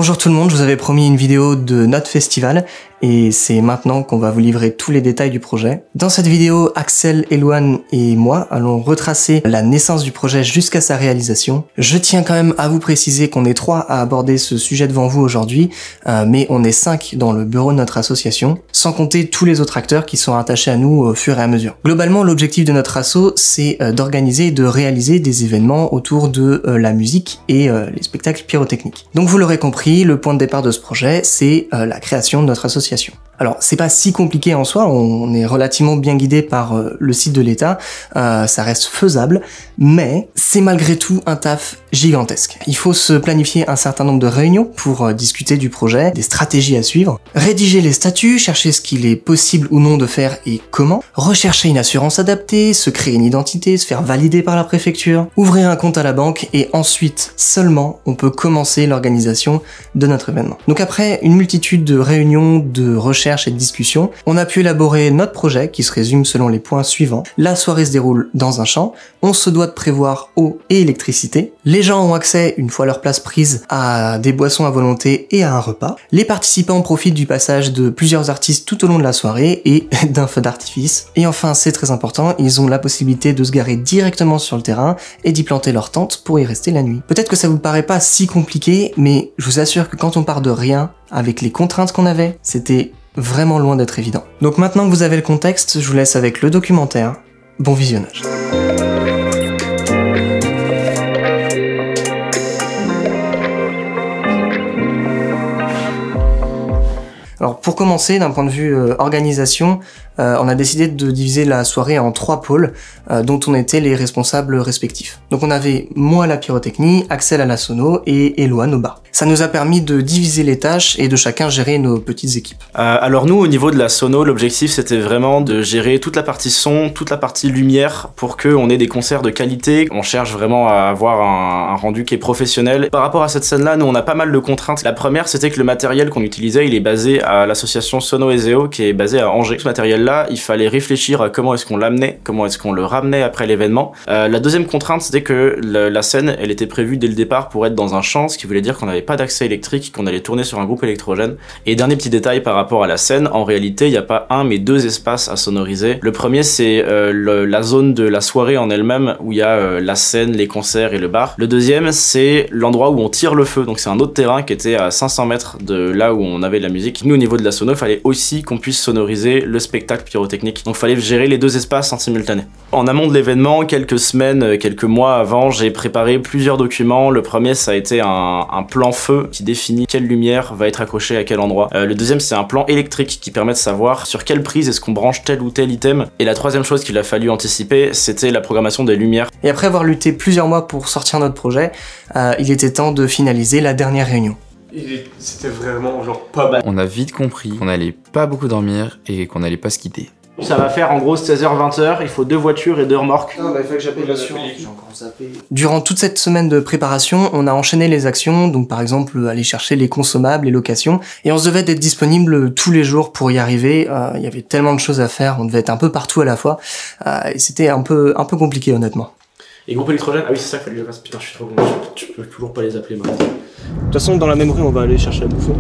Bonjour tout le monde, je vous avais promis une vidéo de notre festival et c'est maintenant qu'on va vous livrer tous les détails du projet. Dans cette vidéo, Axel, Elouane et moi allons retracer la naissance du projet jusqu'à sa réalisation. Je tiens quand même à vous préciser qu'on est 3 à aborder ce sujet devant vous aujourd'hui, mais on est 5 dans le bureau de notre association, sans compter tous les autres acteurs qui sont attachés à nous au fur et à mesure. Globalement, l'objectif de notre asso, c'est d'organiser et de réaliser des événements autour de la musique et les spectacles pyrotechniques. Donc vous l'aurez compris, le point de départ de ce projet, c'est la création de notre association. Alors c'est pas si compliqué en soi, on est relativement bien guidé par le site de l'État, ça reste faisable, mais c'est malgré tout un taf gigantesque. Il faut se planifier un certain nombre de réunions pour discuter du projet, des stratégies à suivre, rédiger les statuts, chercher ce qu'il est possible ou non de faire et comment, rechercher une assurance adaptée, se créer une identité, se faire valider par la préfecture, ouvrir un compte à la banque et ensuite seulement on peut commencer l'organisation de notre événement. Donc après une multitude de réunions, de recherches et de discussions, on a pu élaborer notre projet qui se résume selon les points suivants. La soirée se déroule dans un champ, on se doit de prévoir eau et électricité, les gens ont accès, une fois leur place prise, à des boissons à volonté et à un repas, les participants profitent du passage de plusieurs artistes tout au long de la soirée et d'un feu d'artifice, et enfin c'est très important, ils ont la possibilité de se garer directement sur le terrain et d'y planter leur tente pour y rester la nuit. Peut-être que ça vous paraît pas si compliqué, mais je vous assure que quand on part de rien, avec les contraintes qu'on avait, c'était vraiment loin d'être évident. Donc maintenant que vous avez le contexte, je vous laisse avec le documentaire. Bon visionnage. Alors pour commencer, d'un point de vue organisation, on a décidé de diviser la soirée en 3 pôles dont on était les responsables respectifs. Donc on avait moi à la pyrotechnie, Axel à la sono et Elouane au bar. Ça nous a permis de diviser les tâches et de chacun gérer nos petites équipes. Alors nous, au niveau de la sono, l'objectif c'était vraiment de gérer toute la partie son, toute la partie lumière pour qu'on ait des concerts de qualité. On cherche vraiment à avoir un rendu qui est professionnel. Par rapport à cette scène-là, nous on a pas mal de contraintes. La première, c'était que le matériel qu'on utilisait, il est basé à l'association Sono Ezeo qui est basée à Angers. Ce matériel-là, il fallait réfléchir à comment est-ce qu'on l'amenait, comment est-ce qu'on le ramenait après l'événement. La deuxième contrainte, c'était que la scène, elle était prévue dès le départ pour être dans un champ, ce qui voulait dire qu'on n'avait pas d'accès électrique, qu'on allait tourner sur un groupe électrogène. Et dernier petit détail par rapport à la scène, en réalité, il n'y a pas un mais 2 espaces à sonoriser. Le premier, c'est la zone de la soirée en elle-même, où il y a la scène, les concerts et le bar. Le deuxième, c'est l'endroit où on tire le feu, donc c'est un autre terrain qui était à 500 mètres de là où on avait de la musique. Nous, au niveau de la sono, il fallait aussi qu'on puisse sonoriser le spectacle pyrotechnique. Donc il fallait gérer les 2 espaces en simultané. En amont de l'événement, quelques semaines, quelques mois avant, j'ai préparé plusieurs documents. Le premier, ça a été un plan feu qui définit quelle lumière va être accrochée à quel endroit. Le deuxième, c'est un plan électrique qui permet de savoir sur quelle prise est-ce qu'on branche tel ou tel item. Et la troisième chose qu'il a fallu anticiper, c'était la programmation des lumières. Et après avoir lutté plusieurs mois pour sortir notre projet, il était temps de finaliser la dernière réunion. C'était vraiment genre pas mal. On a vite compris qu'on allait pas beaucoup dormir et qu'on allait pas se quitter. Ça va faire en gros 16h-20h, il faut 2 voitures et 2 remorques. Non, bah il faut que j'appelle l'assurance, j'ai encore zappé. Durant toute cette semaine de préparation, on a enchaîné les actions, donc par exemple aller chercher les consommables, les locations, et on se devait d'être disponible tous les jours pour y arriver. Il y avait tellement de choses à faire, on devait être un peu partout à la fois, et c'était un peu compliqué honnêtement. Et groupe électrogène, ah oui c'est ça qu'il fallait que je fasse, putain je suis trop con, tu peux toujours pas les appeler maintenant. De toute façon dans la même rue on va aller chercher à bouffer.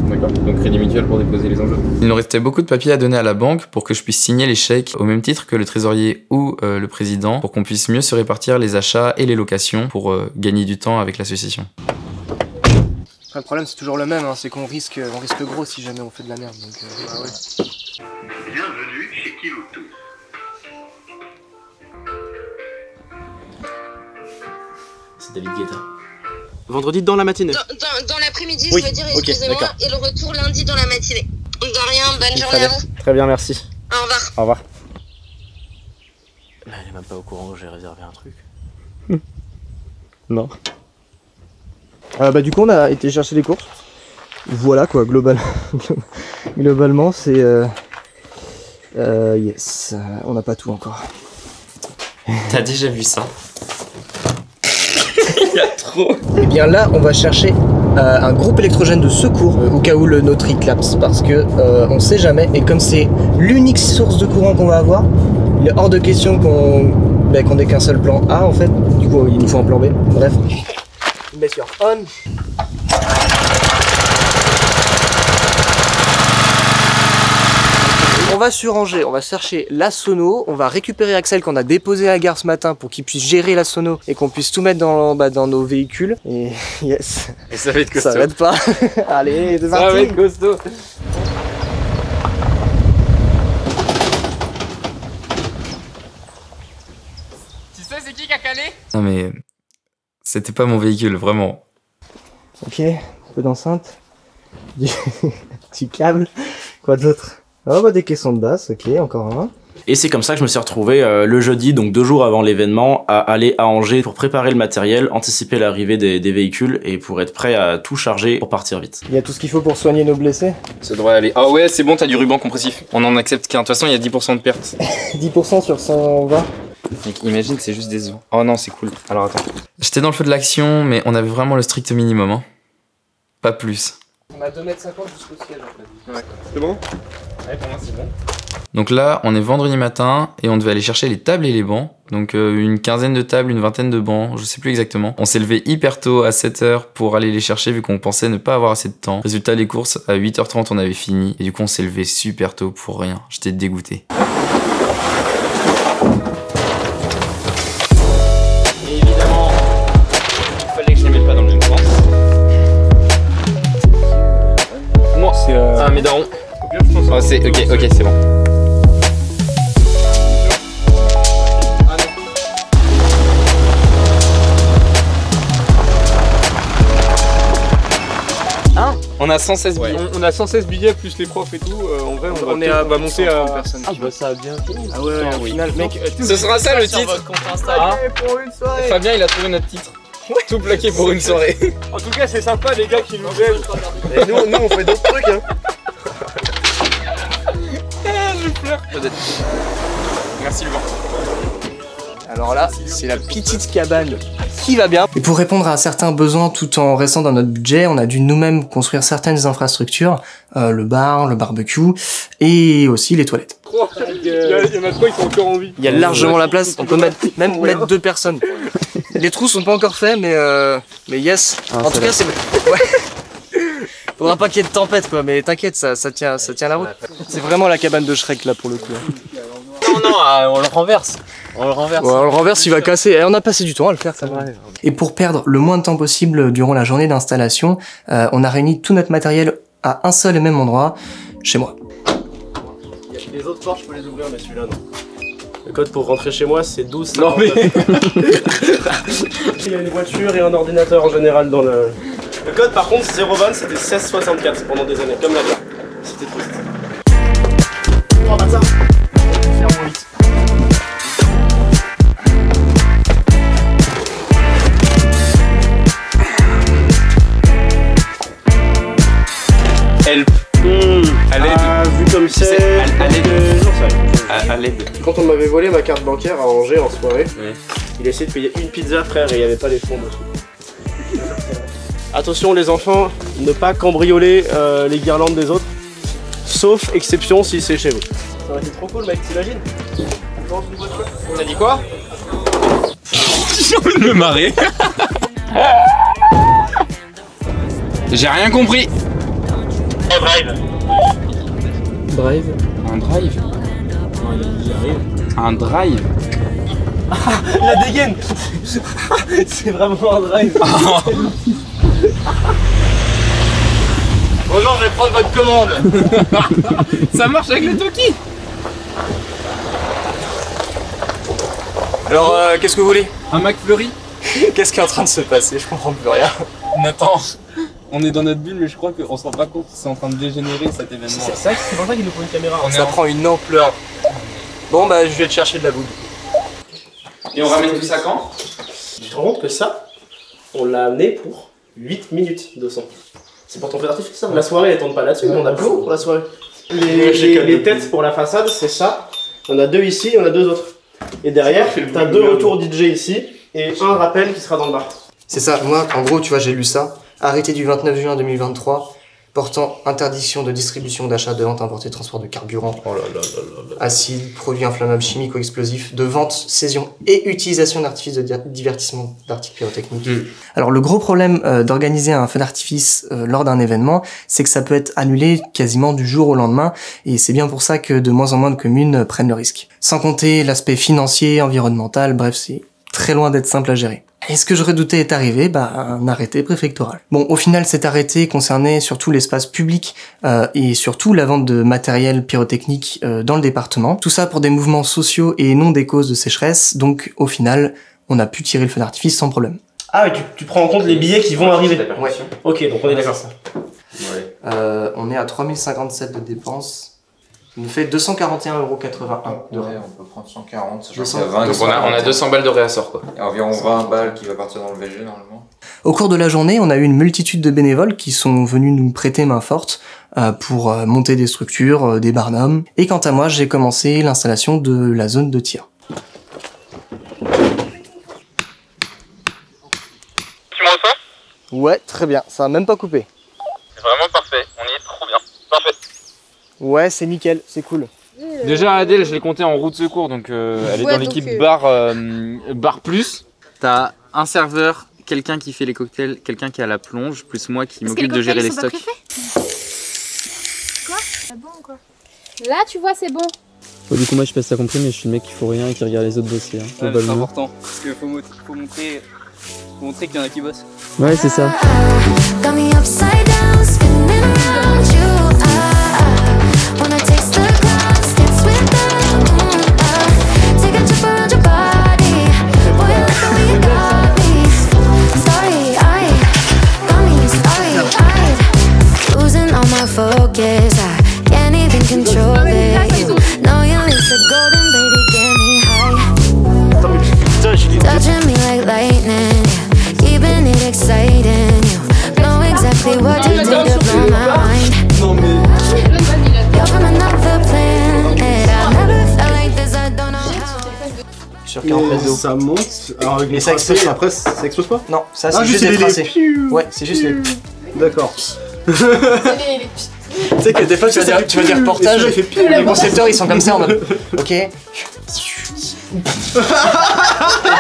D'accord, donc crédit mutuel pour déposer les enveloppes. Il nous restait beaucoup de papiers à donner à la banque pour que je puisse signer les chèques au même titre que le trésorier ou le président pour qu'on puisse mieux se répartir les achats et les locations pour gagner du temps avec l'association. Le problème c'est toujours le même, hein, c'est qu'on risque gros si jamais on fait de la merde. Donc, ouais. Bienvenue chez Kiloutou. C'est David Guetta. Vendredi dans la matinée. Dans l'après-midi, Oui, je veux dire, ok, excusez-moi, et le retour lundi dans la matinée. De rien, bonne journée à vous. Très bien, merci. Au revoir. Au revoir. Mais elle est même pas au courant que j'ai réservé un truc. Non. Bah du coup on a été chercher les courses. Voilà quoi, globalement c'est... yes, on n'a pas tout encore. T'as déjà vu ça? Il y a trop. Et bien là, on va chercher un groupe électrogène de secours au cas où le nôtre il clapse, parce que on sait jamais, et comme c'est l'unique source de courant qu'on va avoir, il est hors de question qu'on ait qu'un seul plan A en fait, du coup il nous faut un plan B, bref. On met sur on. On va sur Angers, on va chercher la sono, on va récupérer Axel qu'on a déposé à la gare ce matin pour qu'il puisse gérer la sono et qu'on puisse tout mettre dans, dans nos véhicules. Et yes. Et ça va être costaud. Ça va être pas. Allez, c'est parti. Ça va être costaud. Tu sais c'est qui a calé? Non mais... C'était pas mon véhicule, vraiment. Ok, un peu d'enceinte. Du câble. Quoi d'autre? Oh bah des caissons de basse, ok, encore un. Et c'est comme ça que je me suis retrouvé le jeudi, donc 2 jours avant l'événement, à aller à Angers pour préparer le matériel, anticiper l'arrivée des véhicules et pour être prêt à tout charger pour partir vite. Il y a tout ce qu'il faut pour soigner nos blessés? Ça devrait aller. Ah ouais, c'est bon, t'as du ruban compressif. On en accepte qu'un. De toute façon, il y a 10% de perte. 10% sur 120. Mec, imagine, c'est juste des os. Oh non, c'est cool. Alors attends. J'étais dans le feu de l'action, mais on avait vraiment le strict minimum. Hein. Pas plus. On a 2,50 m jusqu'au siège en fait. Ouais. C'est bon? Ouais, pour moi c'est bon. Donc là, on est vendredi matin et on devait aller chercher les tables et les bancs. Donc une quinzaine de tables, une vingtaine de bancs, je sais plus exactement. On s'est levé hyper tôt à 7 h pour aller les chercher vu qu'on pensait ne pas avoir assez de temps. Résultat des courses, à 8 h 30 on avait fini et du coup on s'est levé super tôt pour rien. J'étais dégoûté. Et évidemment, il fallait que je les mette pas dans le même sens. Moi, c'est ah mais daron. Oh, c'est ok, c'est bon. Hein? On a 116 billets. On a 116 billets plus les profs et tout. En vrai, on va monter à personnes. Ah bah ça a bien fini. Ah ouais, au final, mec. Ce sera ça le titre. Ah, pour une soirée. Fabien, il a trouvé notre titre. Tout plaqué pour une soirée. En tout cas, c'est sympa les gars qui nous aiment. Et nous, on fait d'autres trucs. Hein. Je pleure. Merci Laurent. Alors là, c'est la petite cabane qui va bien. Et pour répondre à certains besoins tout en restant dans notre budget, on a dû nous-mêmes construire certaines infrastructures, le bar, le barbecue et aussi les toilettes. Il y en a 3, ils sont encore en vie. Il y a largement la place, on peut même mettre 2 personnes. Les trous sont pas encore faits, mais yes. En tout cas, c'est... Ouais. Faudra pas qu'il y ait de tempête quoi, mais t'inquiète, ça tient la route. C'est vraiment la cabane de Shrek là pour le coup. Non, on le renverse. On le renverse. Ouais, on le renverse, il va casser. Et on a passé du temps à le faire, ça va. Et pour perdre le moins de temps possible durant la journée d'installation, on a réuni tout notre matériel à un seul et même endroit, chez moi. Les autres portes, je peux les ouvrir, mais celui-là non. Le code pour rentrer chez moi, c'est 12. Non mais... Il y a une voiture et un ordinateur en général dans le... Le code par contre, 020, c'était 1664 pendant des années, comme la gare. C'était triste. Oh bâtard. Help. À l'aide. Vu comme c'est... À l'aide. J'en sais rien. À l'aide. Quand on m'avait volé ma carte bancaire à Angers en soirée, il essayait de payer une pizza frère et il n'y avait pas les fonds dessus. Attention les enfants, ne pas cambrioler les guirlandes des autres, sauf exception si c'est chez vous. Ça aurait été trop cool mec, t'imagines? On a dit quoi? J'ai envie de me marrer. J'ai rien compris. Drive. Drive. Un drive? Un drive? La dégaine. C'est vraiment un drive. Bonjour, je vais prendre votre commande. Ça marche avec le Toki. Alors, qu'est-ce que vous voulez? Un McFlurry. Qu'est-ce qui est en train de se passer? Je comprends plus rien. Nathan, on est dans notre bulle, mais je crois qu'on se rend pas compte que c'est en train de dégénérer cet événement. C'est pour ça qu'il nous faut une caméra. Ça prend une ampleur. Bon bah je vais te chercher de la boue. Et on ramène tout ça quand? Tu te rends compte que ça, on l'a amené pour 8 minutes de son. C'est pour ton feu d'artifice ça. La soirée elle tourne pas là-dessus, mais on a plus pour la soirée. Les têtes pour la façade, c'est ça. On a 2 ici, on a 2 autres. Et derrière, t'as 2 retours DJ ici et un rappel qui sera dans le bar. C'est ça, moi en gros tu vois j'ai lu ça. Arrêté du 29 juin 2023. portant interdiction de distribution, d'achat, de vente, importer, transport de carburant, acide, produits inflammables, chimiques ou explosifs, de vente, saision et utilisation d'artifices de divertissement d'articles pyrotechniques. Alors le gros problème d'organiser un feu d'artifice lors d'un événement, c'est que ça peut être annulé quasiment du jour au lendemain, et c'est bien pour ça que de moins en moins de communes prennent le risque. Sans compter l'aspect financier, environnemental, bref, c'est très loin d'être simple à gérer. Et ce que je redoutais est arrivé, un arrêté préfectoral. Bon, au final, cet arrêté concernait surtout l'espace public et surtout la vente de matériel pyrotechnique dans le département. Tout ça pour des mouvements sociaux et non des causes de sécheresse, donc au final, on a pu tirer le feu d'artifice sans problème. Ah oui, tu prends en compte les billets qui vont arriver. Ouais. Ok, donc on est d'accord. On est à 3057 de dépenses. Ça nous fait 241,81 € de Ouais, on peut prendre 140, sachant 200, qu'il y a 20 Donc on a 200 balles de réassort quoi. et environ 20 balles qui va partir dans le VG normalement. Au cours de la journée, on a eu une multitude de bénévoles qui sont venus nous prêter main forte pour monter des structures, des barnums. Et quant à moi, j'ai commencé l'installation de la zone de tir. Tu me reçois? Ouais, très bien, ça a même pas coupé. C'est vraiment parfait, on y est trop bien. Parfait. Ouais, c'est nickel, c'est cool. Déjà Adèle, je l'ai compté en roue de secours, donc elle est dans l'équipe bar plus. T'as un serveur, quelqu'un qui fait les cocktails, quelqu'un qui a la plonge, plus moi qui m'occupe de gérer les stocks. Quoi? C'est bon quoi? Là tu vois c'est bon. Bon, du coup moi je sais pas si t'as compris mais je suis le mec qui faut rien et qui regarde les autres bosser. Hein, Ouais, c'est important, parce qu'il faut montrer qu'il y en a qui bossent. Ouais c'est ça. Sur 40 mètres d'eau. Ça monte, alors avec les ça tracés, explose pas. après ça explose pas? Non, ça c'est juste des tracés. Ouais, c'est juste les... D'accord. Tu sais que des fois tu vas dire reportage, les concepteurs ils sont comme ça en mode ok.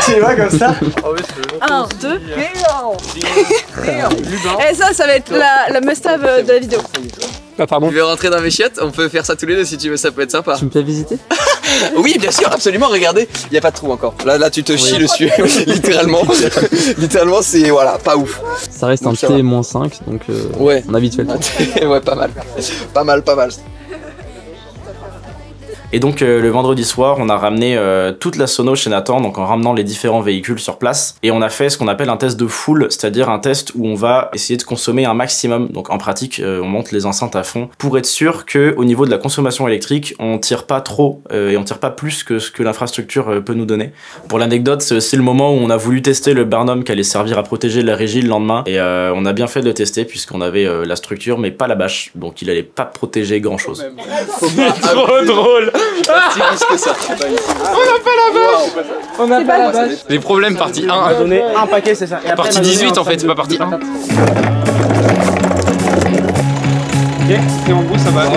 Tu vois comme ça. 1, 2, et ça va être la must-have de la vidéo. Ah pardon. Tu veux rentrer dans mes chiottes? On peut faire ça tous les deux si tu veux, ça peut être sympa. Tu me fais visiter? Oui, bien sûr, absolument, regardez, il n'y a pas de trou encore. Là tu te chies dessus, littéralement. Littéralement, c'est voilà, pas ouf. Ça reste un T-5, donc ouais. On a vite fait le temps. Ouais, pas mal. Pas mal. Et donc le vendredi soir, on a ramené toute la sono chez Nathan, donc en ramenant les différents véhicules sur place. Et on a fait ce qu'on appelle un test de full, c'est-à-dire un test où on va essayer de consommer un maximum. Donc en pratique, on monte les enceintes à fond pour être sûr que au niveau de la consommation électrique, on tire pas trop et on tire pas plus que ce que l'infrastructure peut nous donner. Pour l'anecdote, c'est aussi le moment où on a voulu tester le Barnum qui allait servir à protéger la régie le lendemain. Et on a bien fait de le tester puisqu'on avait la structure mais pas la bâche, donc il allait pas protéger grand-chose. Trop drôle. Que ça. On n'a pas la bâche. Les problèmes, partie 1. On a donné un paquet, c'est ça. Et après, Partie 18 en fait, c'est pas partie 1. Ok, et en gros ça va aller.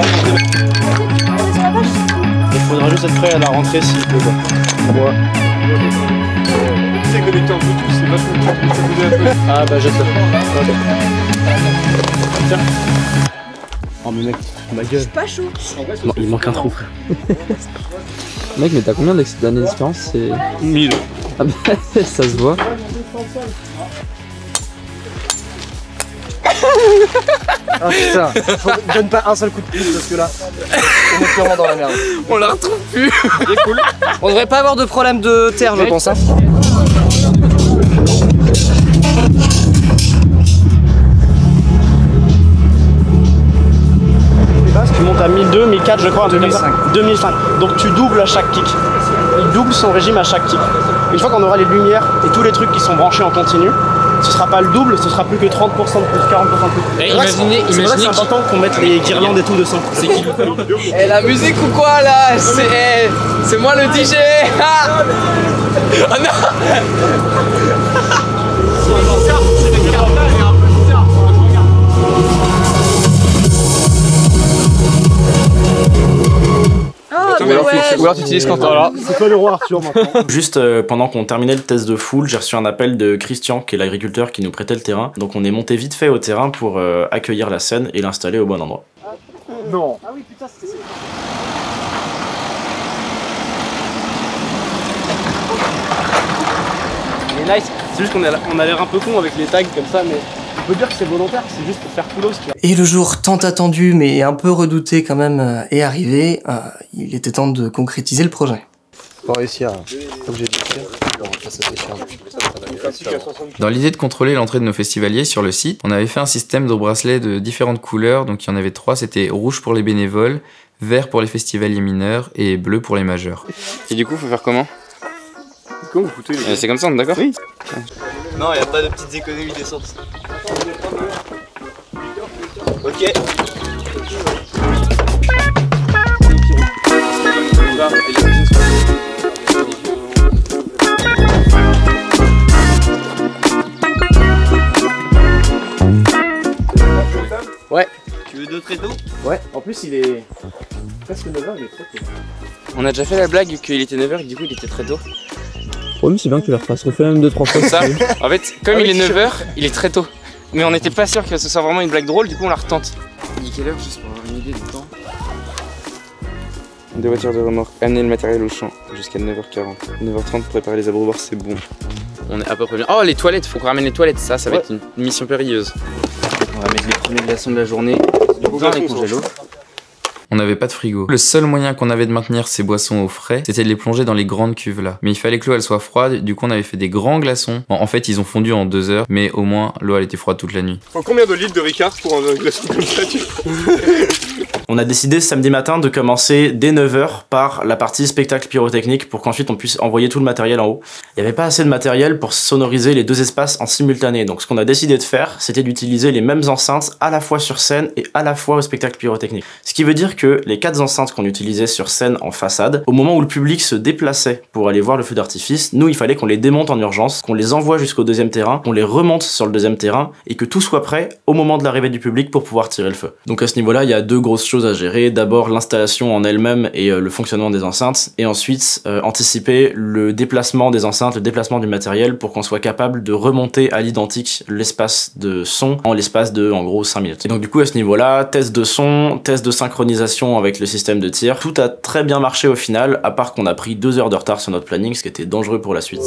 Il faudra juste être prêt à la rentrée s'il peut. Ouais. C'est connecté en Bluetooth, c'est vachement. Ah bah jette-le. Tiens. Oh mais mec, ma gueule. Pas chaud. Non, il manque un trou. Mec, mais t'as combien d'années d'expérience? C'est 1000. Ah bah ça se voit. Ah putain, donne pas un seul coup de plus parce que là, on est purement dans la merde. On la retrouve plus. Cool. On devrait pas avoir de problème de terre, je pense. Hein. Tu montes à 1002, 1004 je crois, un truc comme ça. 2005. Donc tu doubles à chaque kick. Il double son régime à chaque kick. Une fois qu'on aura les lumières et tous les trucs qui sont branchés en continu, ce sera pas le double, ce sera plus que 30% de plus, 40% de plus. Et imaginez c'est important qu'on mette les guirlandes et tout dessus. C'est qui le fait? Et la musique ou quoi là? C'est moi le DJ. Ah oh non. Ou alors tu utilises Quentin. Voilà, c'est toi le roi Arthur maintenant. Juste pendant qu'on terminait le test de foule, j'ai reçu un appel de Christian, qui est l'agriculteur qui nous prêtait le terrain. Donc on est monté vite fait au terrain pour accueillir la scène et l'installer au bon endroit. Non. Ah oui, putain, c'était ça. Il est nice. C'est juste qu'on a l'air un peu con avec les tags comme ça, mais on peut dire que c'est volontaire, c'est juste pour faire coolos, tu vois. Et le jour tant attendu mais un peu redouté quand même est arrivé. Il était temps de concrétiser le projet. Pas réussi à, comme j'ai dit, Dans l'idée de contrôler l'entrée de nos festivaliers sur le site, on avait fait un système de bracelets de différentes couleurs, donc il y en avait 3, c'était rouge pour les bénévoles, vert pour les festivaliers mineurs et bleu pour les majeurs. Et du coup, faut faire comment? Comment vous foutez les... C'est comme ça, on est d'accord? Oui. Non, il n'y a pas de petites économies d'essence. Ok. Ouais. Tu veux 2 tréteaux? Ouais, en plus il est presque 9h, il est très tôt. On a déjà fait la blague qu'il était 9h et que du coup il était très tôt. Oh, mais c'est bien que tu la refasses, refais même 2-3 fois. Ça, en fait, comme il est 9h, il est très tôt. Mais on n'était pas sûr que ce soit vraiment une blague drôle, du coup on la retente. Il est quelle heure juste pour avoir une idée du temps? Des voitures de remorque, amener le matériel au champ jusqu'à 9h40. 9h30, préparer les abreuvoirs, c'est bon. On est à peu près bien. Oh, les toilettes, faut qu'on ramène les toilettes, ça va être une mission périlleuse. On va mettre les premiers glaçons de la journée dans les congélos. On n'avait pas de frigo. Le seul moyen qu'on avait de maintenir ces boissons au frais, c'était de les plonger dans les grandes cuves là. Mais il fallait que l'eau elle soit froide, du coup on avait fait des grands glaçons. Bon, en fait ils ont fondu en 2 heures, mais au moins l'eau elle était froide toute la nuit. Faut combien de litres de Ricard pour un glaçon comme ça, tu vois? On a décidé samedi matin de commencer dès 9h par la partie spectacle pyrotechnique pour qu'ensuite on puisse envoyer tout le matériel en haut. Il n'y avait pas assez de matériel pour sonoriser les 2 espaces en simultané, donc ce qu'on a décidé de faire, c'était d'utiliser les mêmes enceintes à la fois sur scène et à la fois au spectacle pyrotechnique. Ce qui veut dire que les 4 enceintes qu'on utilisait sur scène en façade, au moment où le public se déplaçait pour aller voir le feu d'artifice, nous il fallait qu'on les démonte en urgence, qu'on les envoie jusqu'au 2e terrain, qu'on les remonte sur le 2e terrain et que tout soit prêt au moment de l'arrivée du public pour pouvoir tirer le feu. Donc à ce niveau-là, il y a 2 grosses choses à gérer. D'abord l'installation en elle-même et le fonctionnement des enceintes, et ensuite anticiper le déplacement des enceintes, le déplacement du matériel pour qu'on soit capable de remonter à l'identique l'espace de son en l'espace de en gros 5 minutes. Et donc du coup à ce niveau-là, test de son, test de synchronisation avec le système de tir, tout a très bien marché au final, à part qu'on a pris 2 heures de retard sur notre planning, ce qui était dangereux pour la suite.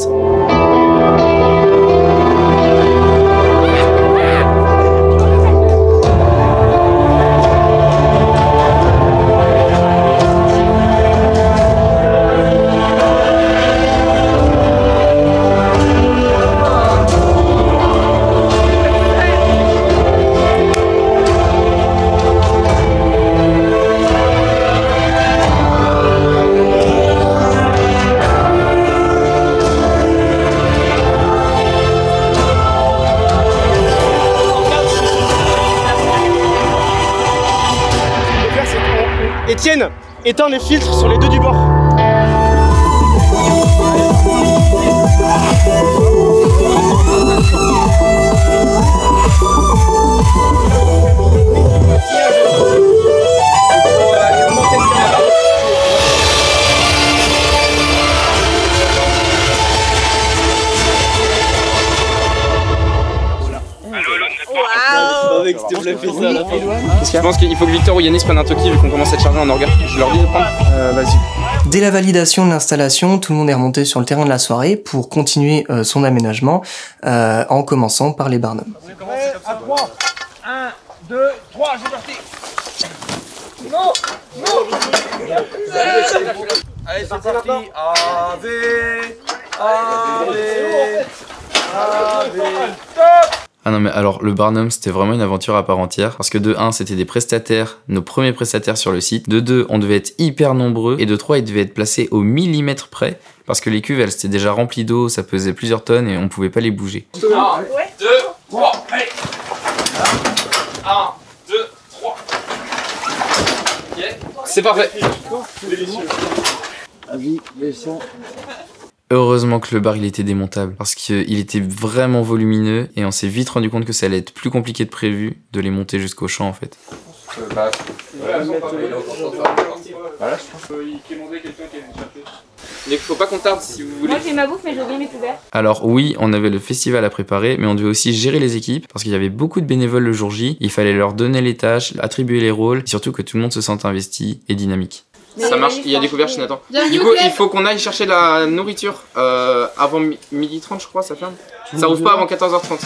Etienne, éteins les filtres sur les 2 du bord. Je pense qu'il faut que Victor ou Yanis prennent un toki vu qu'on commence à te charger en orga. Je leur dis de prendre. Vas-y. Dès la validation de l'installation, tout le monde est remonté sur le terrain de la soirée pour continuer son aménagement en commençant par les Barnum. On est prêt à 3. 1, 2, 3, c'est parti. Non, non. Allez, c'est parti. AV, AV, AV. Stop. Ah non mais alors le Barnum c'était vraiment une aventure à part entière parce que de 1 c'était des prestataires, nos premiers prestataires sur le site, de 2 on devait être hyper nombreux et de 3 ils devaient être placés au millimètre près parce que les cuves elles étaient déjà remplies d'eau, ça pesait plusieurs tonnes et on pouvait pas les bouger. 1, 2, 3, allez. 1, 2, 3. C'est parfait. Avis, laissons. Heureusement que le bar il était démontable parce qu'il était vraiment volumineux et on s'est vite rendu compte que ça allait être plus compliqué de prévu de les monter jusqu'au champ en fait. Voilà, je pense qu'il demandait quelqu'un qui allait chercher. Donc faut pas qu'on tarde si vous voulez. Moi j'ai ma bouffe mais j'ai oublié mes couverts. Alors oui, on avait le festival à préparer, mais on devait aussi gérer les équipes, parce qu'il y avait beaucoup de bénévoles le jour J, il fallait leur donner les tâches, attribuer les rôles, et surtout que tout le monde se sente investi et dynamique. Ça marche, il y a des couverts chez Nathan. Du coup, il faut qu'on aille chercher la nourriture avant 12h30 je crois, ça ferme. Ça ouvre pas avant 14h30.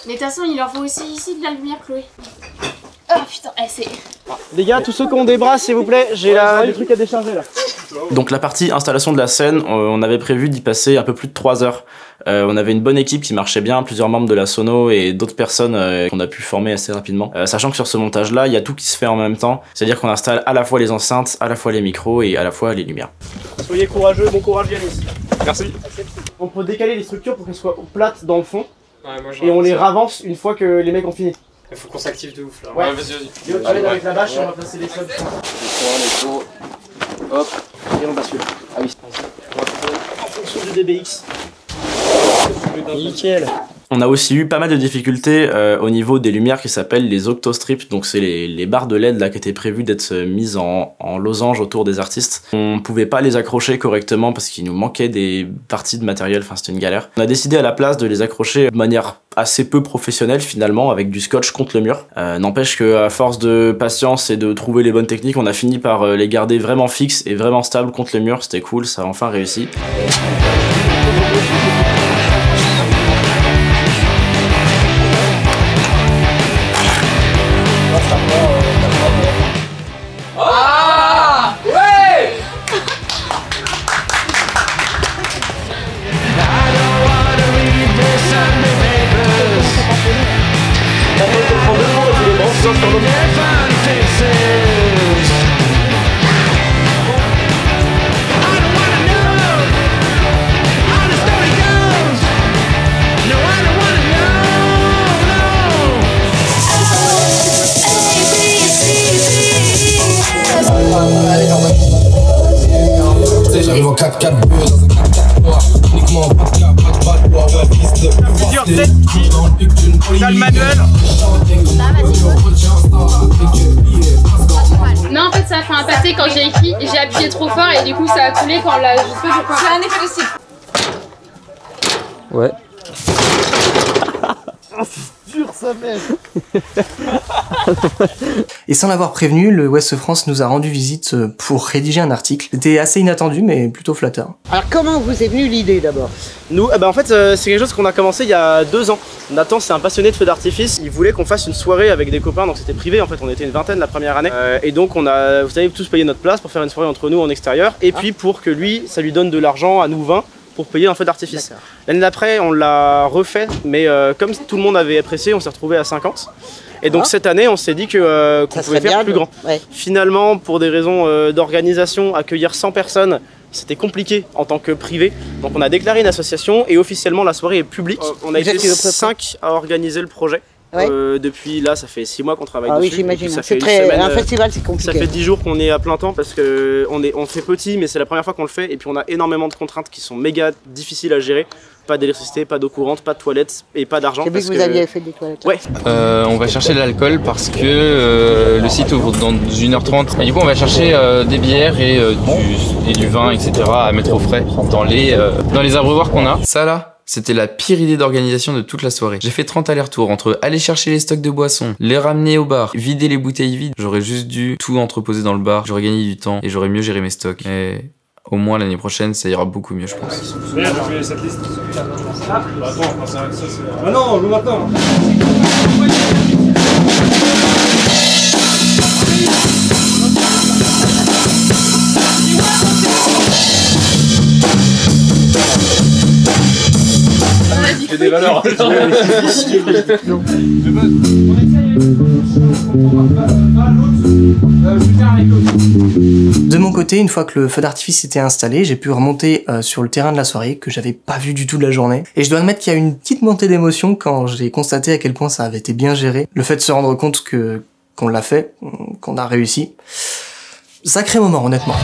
Mais de toute façon, il leur faut aussi ici de la lumière, Chloé. Oh putain, c'est... Les gars, tous ceux qui ont des bras, s'il vous plaît, j'ai des trucs à décharger là. Donc la partie installation de la scène, on avait prévu d'y passer un peu plus de 3 heures. On avait une bonne équipe qui marchait bien, plusieurs membres de la sono et d'autres personnes qu'on a pu former assez rapidement. Sachant que sur ce montage-là, il y a tout qui se fait en même temps. C'est-à-dire qu'on installe à la fois les enceintes, à la fois les micros et à la fois les lumières. Soyez courageux, bon courage Yanis. Merci. On peut décaler les structures pour qu'elles soient plates dans le fond. Ouais, moi, et on les ravance une fois que les mecs ont fini. Il faut qu'on s'active de ouf là. Ouais, vas-y. Léo, tu m'aides avec la bâche et on va placer les sols. Hop, et on bascule. Ah oui. En fonction du DBX. Nickel. On a aussi eu pas mal de difficultés au niveau des lumières qui s'appellent les octostrips, donc c'est les barres de LED là qui étaient prévues d'être mises en losange autour des artistes. On pouvait pas les accrocher correctement parce qu'il nous manquait des parties de matériel, enfin c'était une galère. On a décidé à la place de les accrocher de manière assez peu professionnelle finalement avec du scotch contre le mur. N'empêche que à force de patience et de trouver les bonnes techniques, on a fini par les garder vraiment fixes et vraiment stables contre le mur, c'était cool, ça a enfin réussi. Ah ouais. J'arrive en 4-4 dans un 4-4 uniquement Plusieurs têtes qui t'as le manuel. Non, en fait, ça a fait un pâté quand j'ai écrit et j'ai appuyé trop fort et du coup ça a coulé quand la. C'est un effet de style. Ouais. Dur sa mère. Et sans l'avoir prévenu, le Ouest France nous a rendu visite pour rédiger un article. C'était assez inattendu mais plutôt flatteur. Alors comment vous est venue l'idée d'abord? Nous, en fait c'est quelque chose qu'on a commencé il y a 2 ans. Nathan c'est un passionné de feux d'artifice, il voulait qu'on fasse une soirée avec des copains, donc c'était privé en fait, on était une vingtaine la première année. Et donc on a, vous savez, tous payé notre place pour faire une soirée entre nous en extérieur, et puis pour que lui, ça lui donne de l'argent à nous 20 pour payer un feu d'artifice. L'année d'après on l'a refait, mais comme tout le monde avait apprécié, on s'est retrouvé à 50. Et donc cette année on s'est dit que qu'on pouvait faire plus grand. Ouais. Finalement pour des raisons d'organisation, accueillir 100 personnes c'était compliqué en tant que privé, donc on a déclaré une association et officiellement la soirée est publique. On a été 5 à organiser le projet. Ouais. Depuis là ça fait 6 mois qu'on travaille dessus. Oui j'imagine, c'est très un festival c'est compliqué. Ça fait 10 jours qu'on est à plein temps parce que on fait petit mais c'est la première fois qu'on le fait, et puis on a énormément de contraintes qui sont méga difficiles à gérer. Pas d'électricité, pas d'eau courante, pas de toilettes et pas d'argent. J'ai vu que vous aviez fait des toilettes. Ouais. On va chercher de l'alcool parce que le site ouvre dans 1h30. Et du coup on va chercher des bières et du vin, etc. à mettre au frais dans les abreuvoirs qu'on a. Ça là, c'était la pire idée d'organisation de toute la soirée. J'ai fait 30 allers-retours entre aller chercher les stocks de boissons, les ramener au bar, vider les bouteilles vides. J'aurais juste dû tout entreposer dans le bar, j'aurais gagné du temps et j'aurais mieux géré mes stocks. Et au moins l'année prochaine ça ira beaucoup mieux je pense. Merde, j'ai fait cette liste. Ah, bah attends, ça c'est... Ah non, on joue maintenant. J'ai des valeurs. De mon côté, une fois que le feu d'artifice était installé, j'ai pu remonter sur le terrain de la soirée que j'avais pas vu du tout de la journée. Et je dois admettre qu'il y a eu une petite montée d'émotion quand j'ai constaté à quel point ça avait été bien géré. Le fait de se rendre compte qu'on l'a fait, qu'on a réussi. Sacré moment, honnêtement.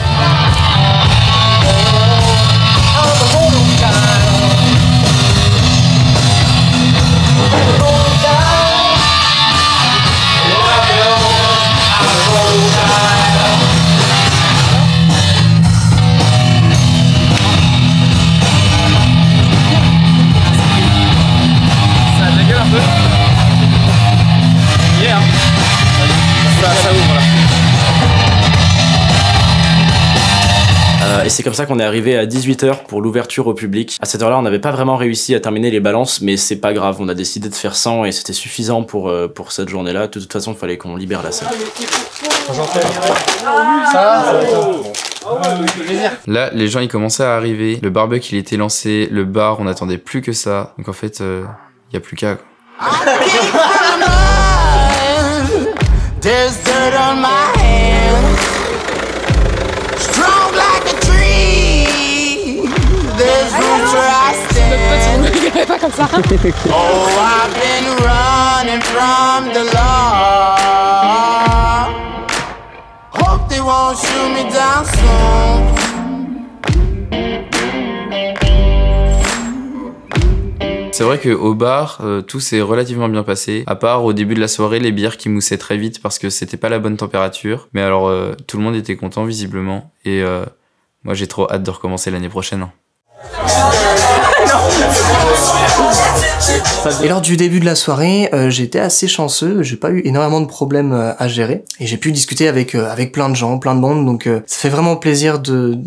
Et c'est comme ça qu'on est arrivé à 18h pour l'ouverture au public. À cette heure-là, on n'avait pas vraiment réussi à terminer les balances, mais c'est pas grave, on a décidé de faire 100 et c'était suffisant pour cette journée-là. De toute façon, il fallait qu'on libère la salle. Là, les gens ils commençaient à arriver, le barbecue il était lancé, le bar on attendait plus que ça, donc en fait y a plus qu'à quoi. Pas comme ça. Oh, I've been running from the law. Hope they won't shoot me down soon. C'est vrai qu'au bar, tout s'est relativement bien passé, à part au début de la soirée, les bières qui moussaient très vite parce que c'était pas la bonne température. Mais alors, tout le monde était content visiblement, et moi j'ai trop hâte de recommencer l'année prochaine. Et lors du début de la soirée, j'étais assez chanceux, j'ai pas eu énormément de problèmes à gérer et j'ai pu discuter avec plein de gens, plein de monde, donc ça fait vraiment plaisir de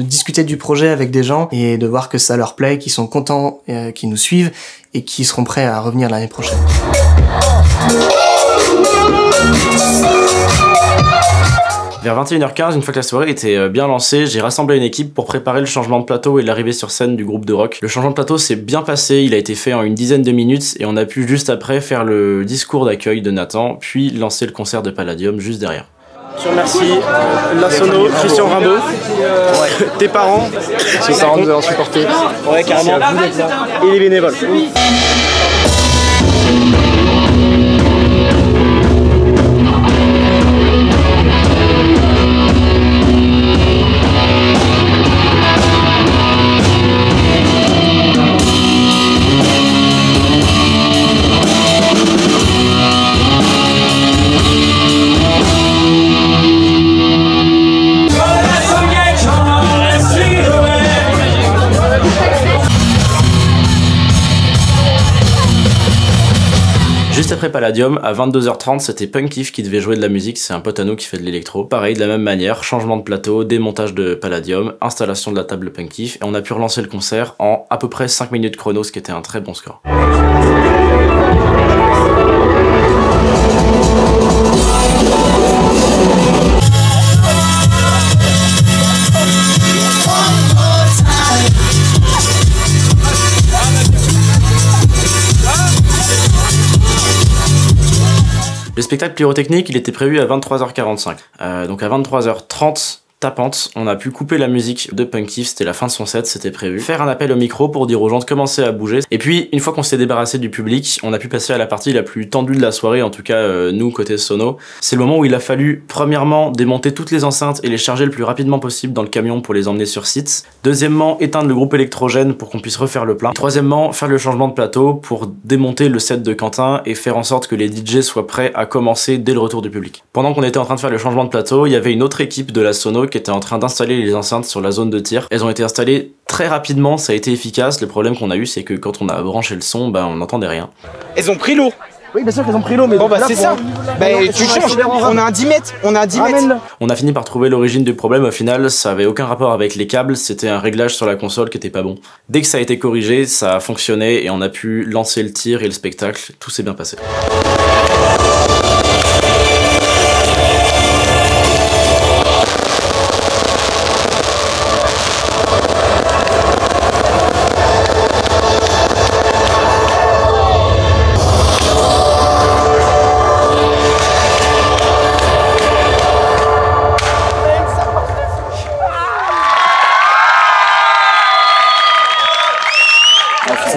discuter du projet avec des gens et de voir que ça leur plaît, qu'ils sont contents, qu'ils nous suivent et qu'ils seront prêts à revenir l'année prochaine. Vers 21h15, une fois que la soirée était bien lancée, j'ai rassemblé une équipe pour préparer le changement de plateau et l'arrivée sur scène du groupe de rock. Le changement de plateau s'est bien passé, il a été fait en une dizaine de minutes et on a pu juste après faire le discours d'accueil de Nathan, puis lancer le concert de Palladium juste derrière. Je remercie la Sono, Christian Rimbaud, tes parents, C'est ça, de en supporter. ouais carrément, et les bénévoles. Juste après Palladium, à 22h30, c'était Punkif qui devait jouer de la musique, c'est un pote à nous qui fait de l'électro. Pareil, de la même manière, changement de plateau, démontage de Palladium, installation de la table Punkif, et on a pu relancer le concert en à peu près 5 minutes chrono, ce qui était un très bon score. Le spectacle pyrotechnique, il était prévu à 23h45. Donc à 23h30, tapante, on a pu couper la musique de Punkif, c'était la fin de son set, c'était prévu. Faire un appel au micro pour dire aux gens de commencer à bouger. Et puis, une fois qu'on s'est débarrassé du public, on a pu passer à la partie la plus tendue de la soirée, en tout cas nous, côté Sono. C'est le moment où il a fallu, premièrement, démonter toutes les enceintes et les charger le plus rapidement possible dans le camion pour les emmener sur site. Deuxièmement, éteindre le groupe électrogène pour qu'on puisse refaire le plein. Troisièmement, faire le changement de plateau pour démonter le set de Quentin et faire en sorte que les DJ soient prêts à commencer dès le retour du public. Pendant qu'on était en train de faire le changement de plateau, il y avait une autre équipe de la Sono qui était en train d'installer les enceintes sur la zone de tir. Elles ont été installées très rapidement, ça a été efficace. Le problème qu'on a eu, c'est que quand on a branché le son, on n'entendait rien. Elles ont pris l'eau. Oui, bien sûr qu'elles ont pris l'eau, mais bon, c'est ça. Tu changes, on a un 10 mètres, on a un 10 mètres. On a fini par trouver l'origine du problème. Au final, ça avait aucun rapport avec les câbles, c'était un réglage sur la console qui était pas bon. Dès que ça a été corrigé, ça a fonctionné et on a pu lancer le tir et le spectacle. Tout s'est bien passé.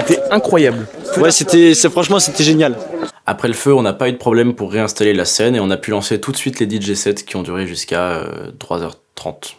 C'était incroyable. Ouais, franchement, c'était génial. Après le feu, on n'a pas eu de problème pour réinstaller la scène et on a pu lancer tout de suite les DJ sets qui ont duré jusqu'à 3h30.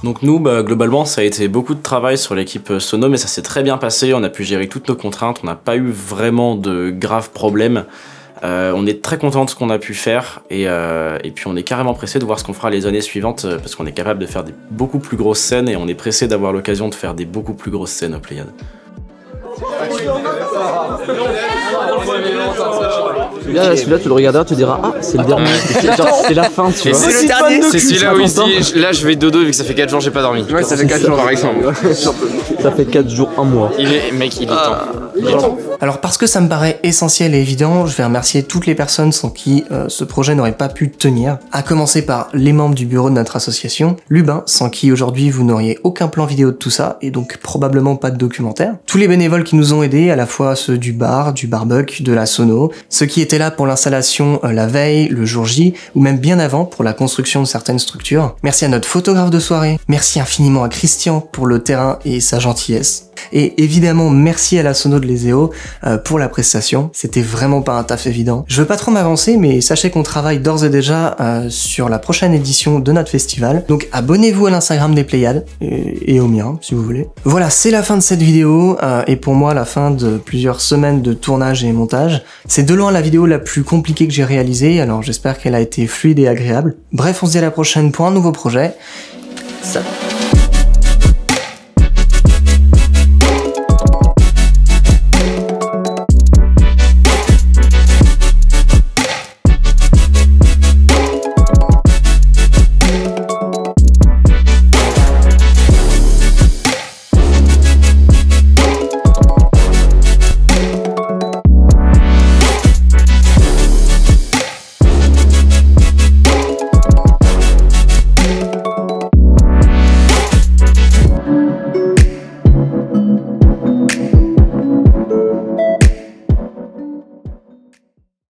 Donc nous, globalement, ça a été beaucoup de travail sur l'équipe Sono, mais ça s'est très bien passé, on a pu gérer toutes nos contraintes, on n'a pas eu vraiment de graves problèmes. On est très content de ce qu'on a pu faire et puis on est carrément pressé de voir ce qu'on fera les années suivantes parce qu'on est capable de faire des beaucoup plus grosses scènes et on est pressé d'avoir l'occasion de faire des beaucoup plus grosses scènes aux Pléiades. Celui-là, tu le regarderas, tu diras ah c'est le dernier, c'est la fin, tu vois. C'est le dernier. C'est celui-là où il se dit là je vais dodo vu que ça fait 4 jours j'ai pas dormi. Ouais, ça fait 4 jours par exemple. Ça fait 4 jours, 1 mois. Il est temps. Alors parce que ça me paraît essentiel et évident, je vais remercier toutes les personnes sans qui ce projet n'aurait pas pu tenir, à commencer par les membres du bureau de notre association, Lubin, sans qui aujourd'hui vous n'auriez aucun plan vidéo de tout ça, et donc probablement pas de documentaire, tous les bénévoles qui nous ont aidés, à la fois ceux du bar, du barbecue, de la sono, ceux qui étaient là pour l'installation la veille, le jour J, ou même bien avant pour la construction de certaines structures. Merci à notre photographe de soirée, merci infiniment à Christian pour le terrain et sa gentillesse. Et évidemment, merci à la sono de l'Eséo pour la prestation. C'était vraiment pas un taf évident. Je veux pas trop m'avancer, mais sachez qu'on travaille d'ores et déjà sur la prochaine édition de notre festival. Donc abonnez-vous à l'Instagram des Pléiades et au mien, si vous voulez. Voilà, c'est la fin de cette vidéo et pour moi la fin de plusieurs semaines de tournage et montage. C'est de loin la vidéo la plus compliquée que j'ai réalisée, alors j'espère qu'elle a été fluide et agréable. Bref, on se dit à la prochaine pour un nouveau projet. Salut.